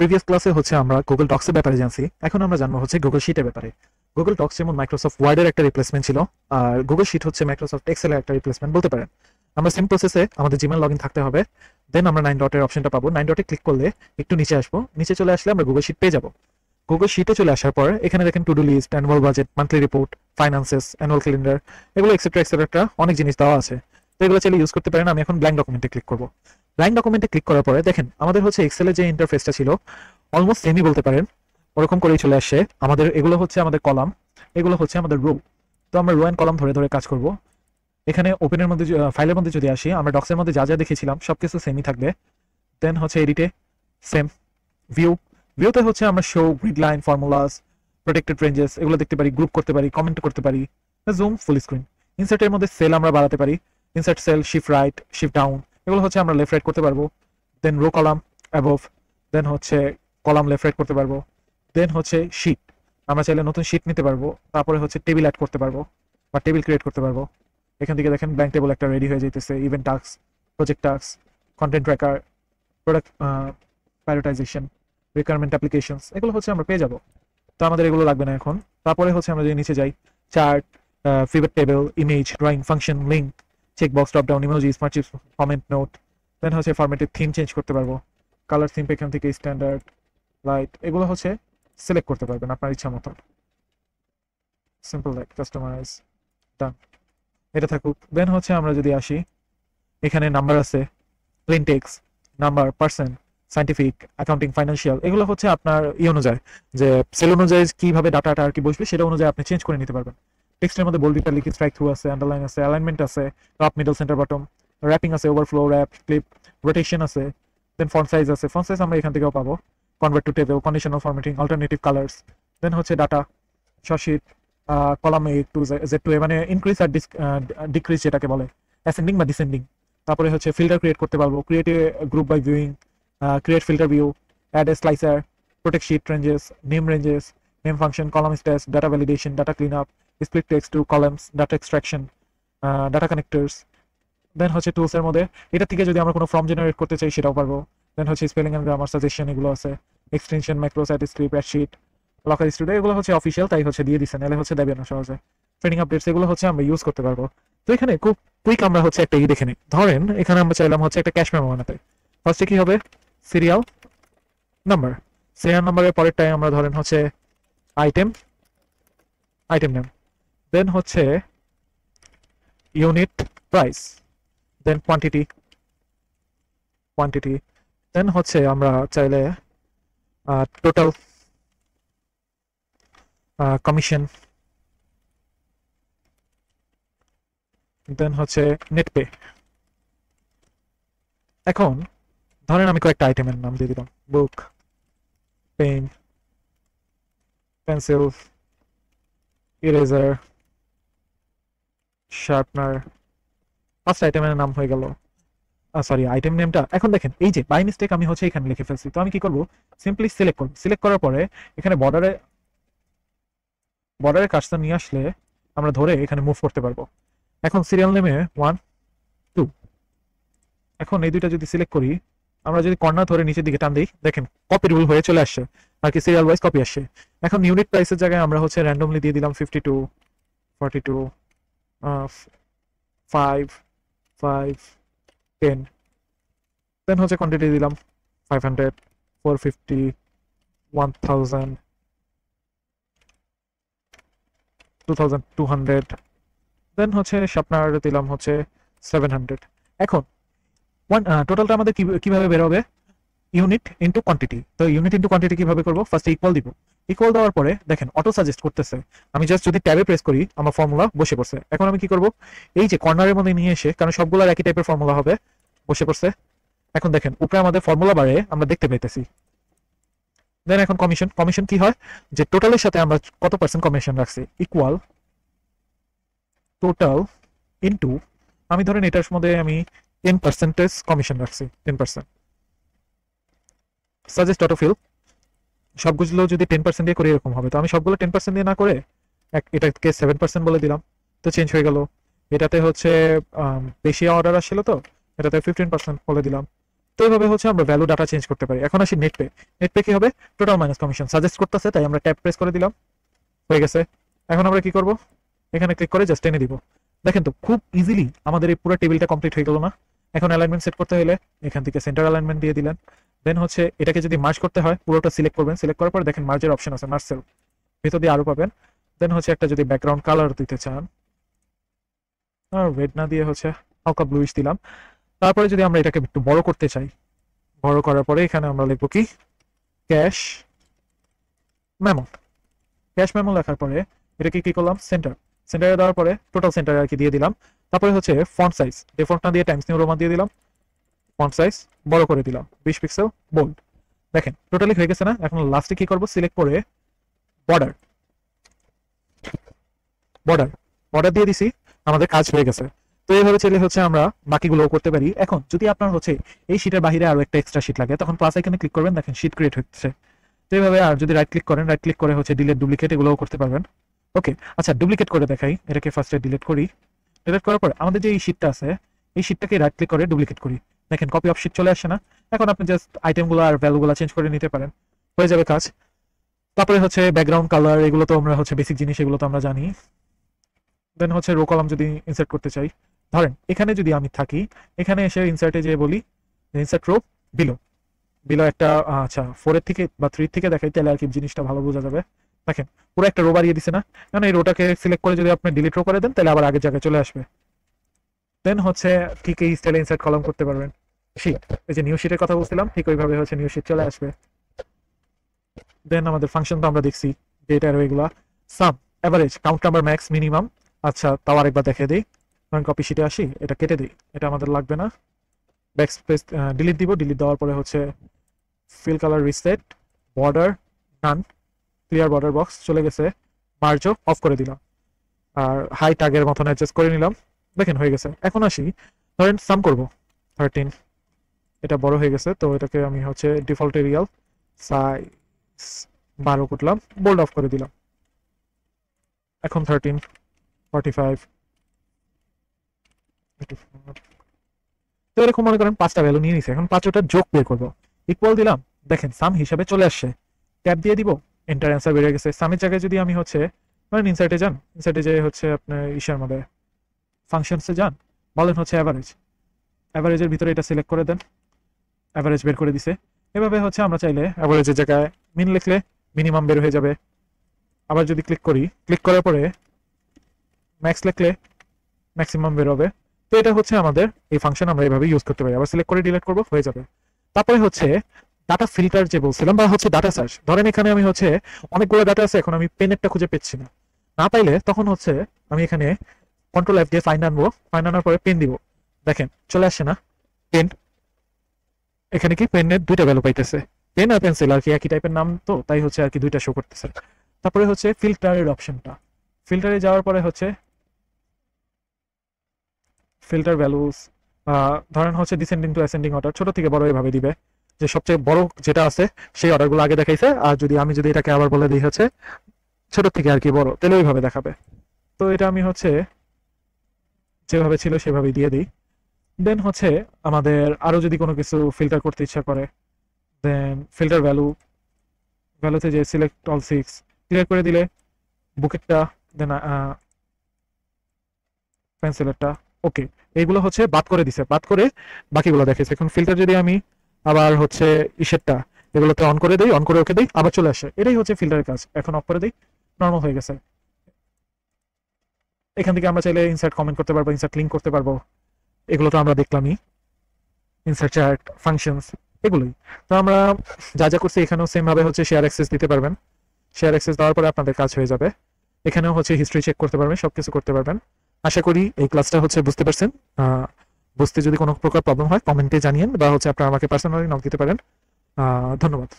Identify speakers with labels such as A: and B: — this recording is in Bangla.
A: প্রিভিয়াস ক্লাসে হচ্ছে আমরা গুগল ডক্স এর ব্যাপারে জানছি, এখন আমরা জানবো হচ্ছে গুগল শিটের ব্যাপারে। গুগল ডক্স যেমন মাইক্রোসফট ওয়ার্ডের একটা রিপ্লেসমেন্ট ছিল, আর গুগল শিট হচ্ছে মাইক্রোসফট এক্সেলের একটা রিপ্লেসমেন্ট বলতে পারেন। আমরা সেম প্রসেসে আমাদের জিমেল লগ ইন থাকতে হবে, দেন আমরা 9 ডটের অপশনটা পাবো। 9 ডটে ক্লিক করলে একটু নিচে আসবো, নিচে চলে আসলে আমরা গুগল শিট পেয়ে যাবো। গুগল শিটে চলে আসার পর এখানে দেখেন to do list, annual budget, monthly report, finances, annual calendar, এগুলো এক্সেট্রা এক্সেট্রা অনেক জিনিস দেওয়া আছে। তো এগুলো চাইলে ইউজ করতে পারেন। আমি এখন ব্ল্যাঙ্ক ডকুমেন্টে ক্লিক করবো। ব্ল্যাঙ্ক ডকুমেন্টে ক্লিক করার পরে দেখেন আমাদের হচ্ছে এক্সেলের যে ইন্টারফেসটা ছিল অলমোস্ট সেমই বলতে পারেন, ওরকম করেই চলে আসছে। আমাদের এগুলো হচ্ছে আমাদের কলাম, এগুলো হচ্ছে আমাদের রো। তো আমরা রো অ্যান্ড কলাম ধরে ধরে কাজ করব। এখানে ওপেনের মধ্যে ফাইলের মধ্যে যদি আসি, আমরা ডক্সের মধ্যে যা যা দেখেছিলাম সব কিছু সেমই থাকবে। দেন হচ্ছে এডিটে সেম, ভিউ, ভিউতে হচ্ছে আমরা show, grid line, formulas, protected ranges এগুলো দেখতে পারি, গ্রুপ করতে পারি, কমেন্ট করতে পারি, জুম, ফুল স্ক্রিন। ইনসার্টের মধ্যে সেল আমরা বাড়াতে পারি, insert cell, shift right, shift down, এগুলো হচ্ছে আমরা লেফট রাইট করতে পারবো। Then row column above, then হচ্ছে কলাম লেফট রাইট করতে পারবো। দেন হচ্ছে শিট, আমরা চাইলে নতুন শিট নিতে পারবো। তারপরে হচ্ছে টেবিল অ্যাড করতে পারবো বা টেবিল ক্রিয়েট করতে পারবো। এখান থেকে দেখেন ব্ল্যাঙ্ক টেবিল একটা রেডি হয়ে যাইতেছে। Event task, project task, content tracker, product prioritization, requirement applications, এগুলো হচ্ছে আমরা পেয়ে যাবো। তো আমাদের এগুলো লাগবে না এখন। তারপরে হচ্ছে আমরা যদি নিচে যাই, chart, pivot table, image, drawing, function, link, check box, drop down, emoji, smart chips, comment, note. Then হচ্ছে ফরম্যাটের থিম চেঞ্জ করতে পারবো। কালার থিম এখান থেকে স্ট্যান্ডার্ড, লাইট, এগুলো হচ্ছে সিলেক্ট করতে পারবেন আপনার ইচ্ছা মতো। সিম্পল লাইট, কাস্টমাইজ, ডান, এটা থাকুক। দেন হচ্ছে আমরা যদি আসি, এখানে নাম্বার আছে, plane text, number, percent, scientific, accounting, financial, এগুলো হচ্ছে আপনার অনুযায়ী যে সেল অনুযায়ী কিভাবে ডাটাটা আর কি বসবে সেটা অনুযায়ী আপনি চেঞ্জ করে নিতে পারবেন। টেক্সটের মধ্যে বোল্ড, ইটালিক, স্ট্রাইক থ্রু আছে, আন্ডারলাইন আছে, অ্যালাইনমেন্ট আছে, top, middle, centre, bottom, wrapping আছে, ওভারফ্লো, র্যাপ, ক্লিপ, রোটেশন আছে। দেন ফন্ট সাইজ আছে, ফন্ট সাইজ আমরা এখান থেকেও পাবো। Convert to table, conditional formatting, alternative colours. Then হচ্ছে data, sort sheet, column A to Z to A, মানে ইনক্রিজ আর ডিক্রিজ যেটাকে বলে, অ্যাসেন্ডিং বা ডিসেন্ডিং। তারপরে হচ্ছে ফিল্টার ক্রিয়েট করতে পারবো, create a group by viewing, create filter view, add a slicer, protect sheet ranges, name function, column stats, data validation, data clean up, split text to columns, data extraction, data connectors. Then হচ্ছে টুলস এর মধ্যে এটা থেকে যদি আমরা কোনো ফর্ম জেনারেট করতে চাই সেটাও পারবো। দেন হচ্ছে স্পেলিং এন্ড গ্রামার, সাজেশন, এগুলো আছে, extension, macro, script, add sheet, Looker Studio, এগুলো হচ্ছে অফিসিয়াল, তাই হচ্ছে দিয়ে দিচ্ছেন, এলে হচ্ছে দেবে না সহজে। ট্রেনিং আপডেটস, এগুলো হচ্ছে আমরা ইউজ করতে পারবো। তো এখানে খুব কুইক আমরা হচ্ছে একটা দেখে নিই। ধরেন এখানে আমরা চাইলাম হচ্ছে একটা ক্যাশ মেমো বানাতে। ফার্স্টে কি হবে, সিরিয়াল নাম্বার, সিরিয়াল নাম্বারের পরেরটাই আমরা ধরেন হচ্ছে আইটেম, আইটেম নেম, দেন হচ্ছে ইউনিট প্রাইস, দেন কোয়ান্টিটি, কোয়ান্টিটি, দেন হচ্ছে আমরা চাইলে টোটাল, কমিশন, দেন হচ্ছে নেট পে। এখন ধরেন আমি কয়েকটা আইটেমের নাম দিয়ে দিলাম, বুক, পেন, পেন্সিল, ইরেজার, শার্পনার, 5টা আইটেমের নাম হয়ে গেল। সরি, আইটেম নেমটা। এখন দেখেন এই যে বাই মিস্টেক আমি হচ্ছে এখানে লিখে ফেলছি। তো আমি কি করবো, সিম্পলি সিলেক্ট করব। সিলেক্ট করার পরে এখানে বর্ডারে, বর্ডারে কাজটা নিয়ে আসলে আমরা ধরে এখানে মুভ করতে পারবো। এখন সিরিয়াল নেমে 1 2, এখন এই দুইটা যদি সিলেক্ট করি, আমরা যদি কর্নার ধরে নিচের দিকে টান দিই, দেখেন কপি রুল হয়ে চলে আসছে আর কি, সিরিয়াল ওয়াইজ কপি আসছে। এখন ইউনিট প্রাইসের জায়গায় আমরা হচ্ছে র্যান্ডমলি দিয়ে দিলাম 52, 42, 5, 5, 10। দেন হচ্ছে কোয়ান্টিটি দিলাম 500, 450, 1000, 2200। দেন হচ্ছে শার্পনার দিলাম হচ্ছে 700। এখন টোটালটা আমাদের কিভাবে বের হবে, ইউনিট ইনটু কোয়ান্টিটি। তো ইউনিট ইনটু কোয়ান্টিটি কিভাবে করব, ফার্স্টে ইকুয়াল দিব। ইকুয়াল দেওয়ার পরে দেখেন অটো সাজেস্ট করতেছে, আমি জাস্ট যদি ট্যাবে প্রেস করি আমার ফর্মুলা বসে পড়ছে। এখন আমি কি করব, এই যে কর্নারের মধ্যে নিয়ে এসে, কারণ সবগুলোর একই টাইপের ফর্মুলা হবে, বসে পড়ছে। এখন দেখেন উপরে আমাদের ফর্মুলা বারে আমরা দেখতে পাইতেছি। দেন এখন কমিশন, কমিশন কি হয়, যে টোটালের সাথে আমরা কত পার্সেন্ট কমিশন রাখছি, ইকুয়াল টোটাল ইনটু, আমি ধরেন এটার মধ্যে আমি 10% কমিশন রাখছি, 10%। সাজেস্ট অটোফিল, সবগুলো যদি 10% দিয়ে করি এরকম হবে। তো আমি সবগুলো 10% দিয়ে না করে এটাকে 7% বলে দিলাম, তো চেঞ্জ হয়ে গেল। এটাতে হচ্ছে বেশি অর্ডার আসছিল, তো এটাতে 15% বলে দিলাম। তো এইভাবে হচ্ছে আমরা ভ্যালু ডাটা চেঞ্জ করতে পারি। এখন আসি নেট পে। নেট পে কি হবে? টোটাল মাইনাস কমিশন সাজেস্ট করতেছে, তাই আমরা ট্যাব প্রেস করে দিলাম, হয়ে গেছে। এখন আমরা কি করব? এখানে ক্লিক করে জাস্ট টেনে দিব। দেখেন তো খুব ইজিলি আমাদের এই পুরো টেবিলটা কমপ্লিট হয়ে গেল না? এখন অ্যালাইনমেন্ট সেট করতে হলে এখান থেকে সেন্টার অ্যালাইনমেন্ট দিয়ে দিলেন। দেন হচ্ছে এটাকে যদি মার্জ করতে হয় পুরোটা সিলেক্ট করবেন, সিলেক্ট করার পর দেখেন মার্জের অপশন আছে, মার্জ সেল ভিতর দিয়ে আরো পাবেন। দেন হচ্ছে একটা যদি ব্যাকগ্রাউন্ড কালার দিতে চান, রেড না দিয়ে হচ্ছে হালকা ব্লুইশ দিলাম। তারপরে যদি আমরা এটাকে একটু বড় করতে চাই, বড় করার পরে এখানে আমরা লিখবো কি ক্যাশ মেমো। ক্যাশ মেমো লেখার পরে এটাকে কি করলাম? সেন্টার। সেন্টারে দেওয়ার পরে টোটাল সেন্টারে আর কি দিয়ে দিলাম। তারপরে হচ্ছে ফন্ট সাইজ, ডিফল্ট না দিয়ে টাইমস নিউ রোমান দিয়ে দিলাম। ফন্ট সাইজ বড় করে দিলাম 20 পিক্সেল বোল্ড। দেখেন টোটালি হয়ে গেছে না? এখন লাস্টে কি করব? সিলেক্ট করে বর্ডার, বর্ডার বর্ডার দিয়ে দিছি, আমাদের কাজ হয়ে গেছে। তো এইভাবে চাইলে হচ্ছে আমরা বাকিগুলোও করতে পারি। এখন যদি আপনার হচ্ছে এই শীটের বাইরে আরো একটা এক্সট্রা শীট লাগে, তখন প্লাস আইকনে ক্লিক করবেন, দেখেন শীট ক্রিয়েট হচ্ছে। তো এইভাবে আর যদি রাইট ক্লিক করেন, রাইট ক্লিক করে হচ্ছে ডিলিট ডুপ্লিকেট এগুলোও করতে পারবেন। ওকে, আচ্ছা ডুপ্লিকেট করে দেখাই। এটাকে ফার্স্টে ডিলিট করি। ডিলিট করার পরে আমাদের যে এই শীটটা আছে, এই শীটটাকে রাইট ক্লিক করে ডুপ্লিকেট করি। দেখেন কপি অফ শীট চলে আসে না? এখন আপনি জাস্ট আইটেমগুলো আর ভ্যালুগুলো চেঞ্জ করে নিতে পারেন, হয়ে যাবে কাজ। তারপরে হচ্ছে ব্যাকগ্রাউন্ড কালার, এগুলো তো আমরা হচ্ছে বেসিক জিনিস, এগুলো তো আমরা জানি। দেন হচ্ছে রো কলাম যদি ইনসার্ট করতে চাই, ধরেন এখানে যদি আমি থাকি, এখানে এসে ইনসার্টে যে বলি ইনসার্ট রো বিলো, বিলো একটা আচ্ছা 4 এর থেকে বা 3 থেকে দেখাই, তাহলে আর কি জিনিসটা ভালো বোঝা যাবে। দেখেন পুরো একটা রো বাড়িয়ে দিছে না? কারণ এই রোটাকে সিলেক্ট করে যদি আপনি ডিলিট রো করে দেন, তাহলে আবার আগের জায়গায় চলে আসবে। দেন হচ্ছে ঠিক এই স্টাইলে ইনসার্ট কলাম করতে পারবেন। শীট, এই যে নিউ শীটের কথা বলছিলাম, ঠিক ওইভাবে হচ্ছে নিউ শীট চলে আসবে। দেন আমাদের ফাংশন তো আমরা দেখছি, ডেটা এগুলা, sum, average, count number, max, minimum. আচ্ছা তাও আরেকবার দেখে দিই। কারণ কপি শিটে আসি, এটা কেটে দিই, এটা আমাদের লাগবে না। ব্যাক স্পেস ডিলিট দিব। ডিলিট দেওয়ার পরে হচ্ছে ফিল কালার রিসেট, বর্ডার ডান, ক্লিয়ার বর্ডার বক্স চলে গেছে। মার্জও অফ করে দিলাম, আর হাইট আগের মতন অ্যাডজাস্ট করে নিলাম। দেখেন হয়ে গেছে। এখন আসি, ধরেন সাম করব 13, এটা বড় হয়ে গেছে, তো এটাকে আমি হচ্ছে ডিফল্ট এরিয়াল সাইজ 12 করলাম, বোল্ড অফ করে দিলাম। এখন 13, 45, 84। তো এরকম মনে করেন 5টা ভ্যালু নিয়ে নিছে। এখন 5টা যোগ বের করবো, ইকুয়াল দিলাম, দেখেন সাম হিসাবে চলে আসছে। ট্যাব দিয়ে দিব, এন্টার, অ্যান্সার বেড়ে গেছে। সামের জায়গায় যদি আমি হচ্ছে ধরেন ইনসার্টে যান, ইনসার্টে যে হচ্ছে আপনার ইসার মধ্যে ফাংশনসে যান, বলেন হচ্ছে অ্যাভারেজ, অ্যাভারেজের ভিতরে এটা সিলেক্ট করে দেন, অ্যাভারেজ বের করে দিছে। এভাবে হচ্ছে আমরা চাইলে অ্যাভারেজের জায়গায় মিন লিখলে মিনিমাম বের হয়ে যাবে। আবার যদি ক্লিক করি, ক্লিক করার পরে ম্যাক্স লিখলে ম্যাক্সিমাম বের হবে। তো এটা হচ্ছে আমাদের এই ফাংশন, আমরা এইভাবে ইউজ করতে পারি। আবার সিলেক্ট করে ডিলিট করবো, হয়ে যাবে। তারপরে হচ্ছে ডাটা ফিল্টার যে বলছিলাম, বা হচ্ছে ডাটা সার্চ। ধরেন এখানে আমি হচ্ছে অনেকগুলো ডাটা আছে, এখন আমি পেনেরটা খুঁজে পেচ্ছি না, না পাইলে তখন হচ্ছে আমি এখানে কন্ট্রোল এফ দিয়ে ফাইন আনবো, ফাইন আনার পরে পেন দিব। দেখেন চলে আসছে না? পেন, এখানে কি পেনের দুইটা ভ্যালু পাইতেছে, পেন আর পেন্সিল আর কি একই টাইপের নাম, তো তাই হচ্ছে আর কি দুইটা শো করতেছে। তারপরে হচ্ছে ফিল্টারের অপশনটা, ফিল্টারে যাওয়ার পরে হচ্ছে ফিল্টার ভ্যালুস, ধরেন হচ্ছে ডিসেন্ডিং টু অ্যাসেন্ডিং অর্ডার, ছোট থেকে বড় এভাবে দিবে, যে সবচেয়ে বড় যেটা আছে সেই অর্ডারগুলো আগে দেখাইছে। আর যদি আমি এটাকে আবার বলে দিই হচ্ছে ছোট থেকে আর কি বড়, তাহলে ওইভাবে দেখাবে। তো এটা আমি হচ্ছে যেভাবে ছিল সেভাবেই দিয়ে দিই। দেন হচ্ছে আমাদের আরো যদি কোনো কিছু ফিল্টার করতে ইচ্ছা করে, দেন ফিল্টার ভ্যালু, ভ্যালুতে যে সিলেক্ট অল 6 ক্লিয়ার করে দিলে বুকেটটা, দেন পেন্সিলেরটা, ওকে, এইগুলো হচ্ছে বাদ করে দিছে, বাদ করে বাকিগুলো দেখেছে। এখন ফিল্টার যদি আমি আবার হচ্ছে ইসেরটা এগুলোতে অন করে দিই, অন করে ওকে দিই, আবার চলে আসে। এটাই হচ্ছে ফিল্টারের কাজ। এখন অফ করে দিই, নর্মাল হয়ে গেছে। এখান থেকে আমরা চাইলে ইনসার্ট কমেন্ট করতে পারবো, ইনসার্ট লিঙ্ক করতে পারবো, এগুলো তো আমরা দেখলামই। ইনসার্ট চার্ট, ফাংশনস, এগুলোই তো আমরা যা যা করছি। এখানেও সেম ভাবে হচ্ছে শেয়ার অ্যাক্সেস দিতে পারবেন। শেয়ার অ্যাক্সেস দেওয়ার পরে আপনাদের কাজ হয়ে যাবে। এখানেও হচ্ছে হিস্ট্রি চেক করতে পারবেন, সবকিছু করতে পারবেন। আশা করি এই ক্লাসটা হচ্ছে বুঝতে পারছেন। বুঝতে যদি কোনো প্রকার প্রবলেম হয় কমেন্টে জানিয়েন, বা হচ্ছে আপনারা আমাকে পার্সোনালি নক দিতে পারেন। ধন্যবাদ।